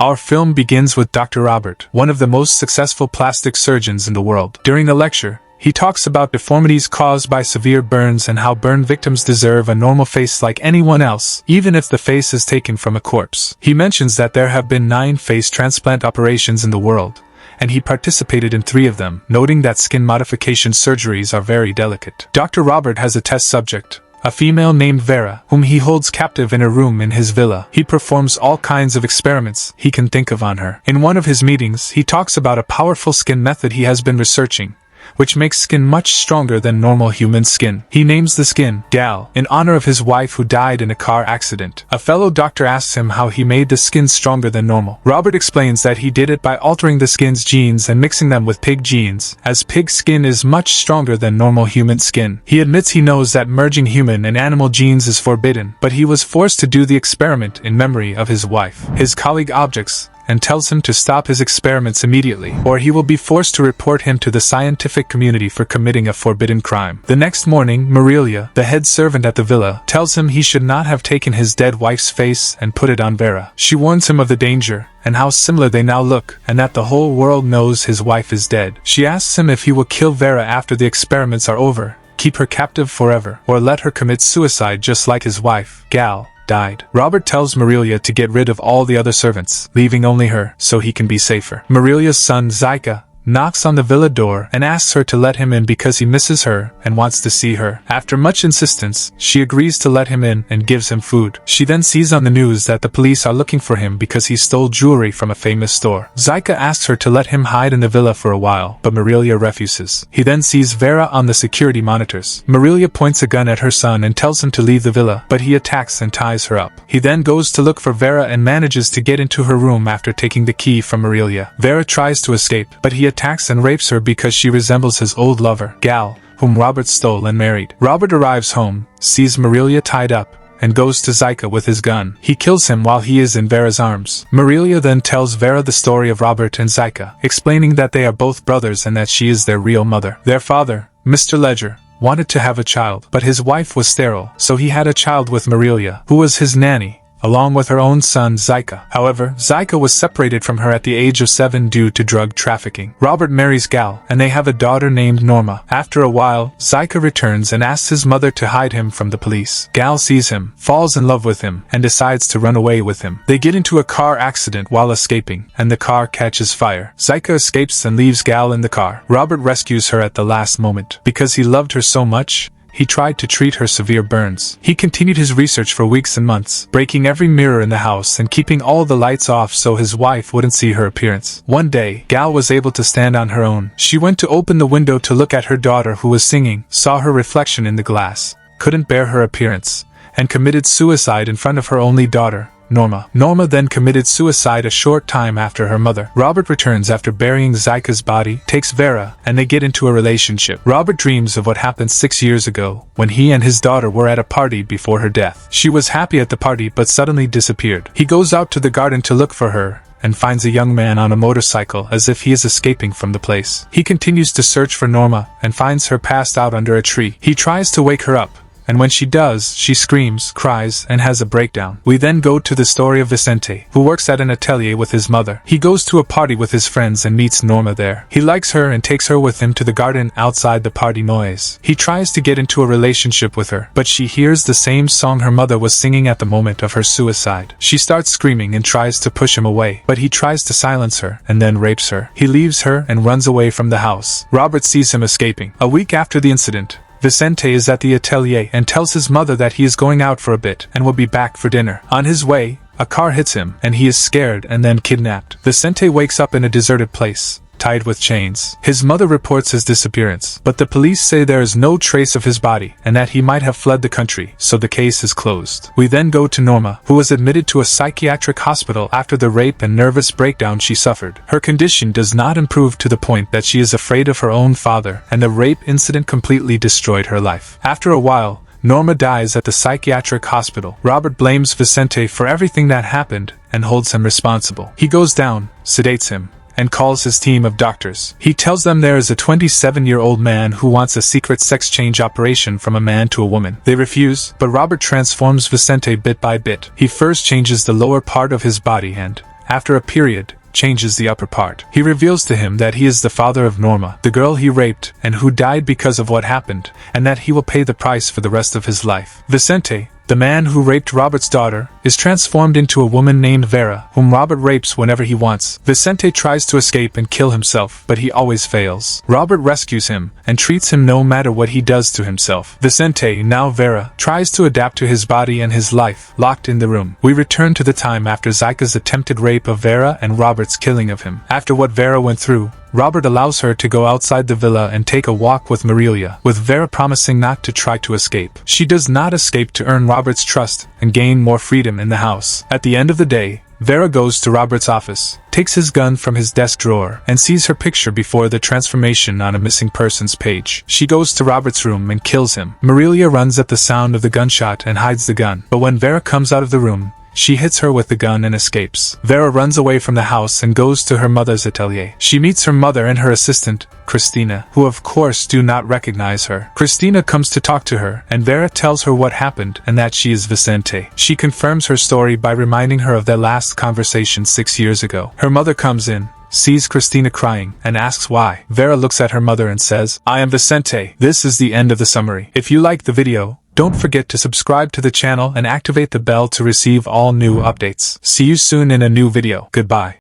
Our film begins with Dr. Robert, one of the most successful plastic surgeons in the world. During the lecture, he talks about deformities caused by severe burns and how burn victims deserve a normal face like anyone else, even if the face is taken from a corpse. He mentions that there have been 9 face transplant operations in the world, and he participated in 3 of them, noting that skin modification surgeries are very delicate. Dr. Robert has a test subject, a female named Vera, whom he holds captive in a room in his villa. He performs all kinds of experiments he can think of on her. In one of his meetings, he talks about a powerful skin method he has been researching, which makes skin much stronger than normal human skin. He names the skin Gal in honor of his wife who died in a car accident. A fellow doctor asks him how he made the skin stronger than normal. Robert explains that he did it by altering the skin's genes and mixing them with pig genes, as pig skin is much stronger than normal human skin. He admits he knows that merging human and animal genes is forbidden, but he was forced to do the experiment in memory of his wife. His colleague objects and tells him to stop his experiments immediately, or he will be forced to report him to the scientific community for committing a forbidden crime. The next morning, Marilia, the head servant at the villa, tells him he should not have taken his dead wife's face and put it on Vera. She warns him of the danger, and how similar they now look, and that the whole world knows his wife is dead. She asks him if he will kill Vera after the experiments are over, keep her captive forever, or let her commit suicide just like his wife, Gal, died. Robert tells Marilia to get rid of all the other servants, leaving only her, so he can be safer. Marilia's son, Zyka, knocks on the villa door and asks her to let him in because he misses her and wants to see her. After much insistence, she agrees to let him in and gives him food. She then sees on the news that the police are looking for him because he stole jewelry from a famous store. Zyka asks her to let him hide in the villa for a while, but Marilia refuses. He then sees Vera on the security monitors. Marilia points a gun at her son and tells him to leave the villa, but he attacks and ties her up. He then goes to look for Vera and manages to get into her room after taking the key from Marilia. Vera tries to escape, but he attacks and rapes her because she resembles his old lover, Gal, whom Robert stole and married. Robert arrives home, sees Marilia tied up, and goes to Zyka with his gun. He kills him while he is in Vera's arms. Marilia then tells Vera the story of Robert and Zyka, explaining that they are both brothers and that she is their real mother. Their father, Mr. Ledger, wanted to have a child, but his wife was sterile, so he had a child with Marilia, who was his nanny, along with her own son Zyka. However, Zyka was separated from her at the age of 7 due to drug trafficking. Robert marries Gal, and they have a daughter named Norma. After a while, Zyka returns and asks his mother to hide him from the police. Gal sees him, falls in love with him, and decides to run away with him. They get into a car accident while escaping, and the car catches fire. Zyka escapes and leaves Gal in the car. Robert rescues her at the last moment. Because he loved her so much, he tried to treat her severe burns. He continued his research for weeks and months, breaking every mirror in the house and keeping all the lights off so his wife wouldn't see her appearance. One day, Gal was able to stand on her own. She went to open the window to look at her daughter who was singing, saw her reflection in the glass, couldn't bear her appearance, and committed suicide in front of her only daughter, Norma. Norma then committed suicide a short time after her mother. Robert returns after burying Zyka's body, takes Vera, and they get into a relationship. Robert dreams of what happened 6 years ago, when he and his daughter were at a party before her death. She was happy at the party but suddenly disappeared. He goes out to the garden to look for her, and finds a young man on a motorcycle as if he is escaping from the place. He continues to search for Norma, and finds her passed out under a tree. He tries to wake her up, and when she does, she screams, cries, and has a breakdown. We then go to the story of Vicente, who works at an atelier with his mother. He goes to a party with his friends and meets Norma there. He likes her and takes her with him to the garden outside the party noise. He tries to get into a relationship with her, but she hears the same song her mother was singing at the moment of her suicide. She starts screaming and tries to push him away, but he tries to silence her and then rapes her. He leaves her and runs away from the house. Robert sees him escaping. A week after the incident, Vicente is at the atelier and tells his mother that he is going out for a bit and will be back for dinner. On his way, a car hits him, and he is scared and then kidnapped. Vicente wakes up in a deserted place, tied with chains. His mother reports his disappearance, but the police say there is no trace of his body and that he might have fled the country, so the case is closed. We then go to Norma, who was admitted to a psychiatric hospital after the rape and nervous breakdown she suffered. Her condition does not improve to the point that she is afraid of her own father, and the rape incident completely destroyed her life. After a while, Norma dies at the psychiatric hospital. Robert blames Vicente for everything that happened and holds him responsible. He goes down, sedates him, and calls his team of doctors. He tells them there is a 27-year-old man who wants a secret sex change operation from a man to a woman. They refuse, but Robert transforms Vicente bit by bit. He first changes the lower part of his body and, after a period, changes the upper part. He reveals to him that he is the father of Norma, the girl he raped and who died because of what happened, and that he will pay the price for the rest of his life. Vicente, the man who raped Robert's daughter, is transformed into a woman named Vera, whom Robert rapes whenever he wants. Vicente tries to escape and kill himself, but he always fails. Robert rescues him, and treats him no matter what he does to himself. Vicente, now Vera, tries to adapt to his body and his life, locked in the room. We return to the time after Zyka's attempted rape of Vera and Robert's killing of him. After what Vera went through, Robert allows her to go outside the villa and take a walk with Marilia, with Vera promising not to try to escape. She does not escape to earn Robert's trust and gain more freedom in the house. At the end of the day, Vera goes to Robert's office, takes his gun from his desk drawer, and sees her picture before the transformation on a missing persons page. She goes to Robert's room and kills him. Marilia runs at the sound of the gunshot and hides the gun, but when Vera comes out of the room, she hits her with the gun and escapes. Vera runs away from the house and goes to her mother's atelier. She meets her mother and her assistant, Christina, who of course do not recognize her. Christina comes to talk to her, and Vera tells her what happened and that she is Vicente. She confirms her story by reminding her of their last conversation 6 years ago. Her mother comes in, sees Christina crying, and asks why. Vera looks at her mother and says, "I am Vicente." This is the end of the summary. If you liked the video, don't forget to subscribe to the channel and activate the bell to receive all new updates. See you soon in a new video. Goodbye.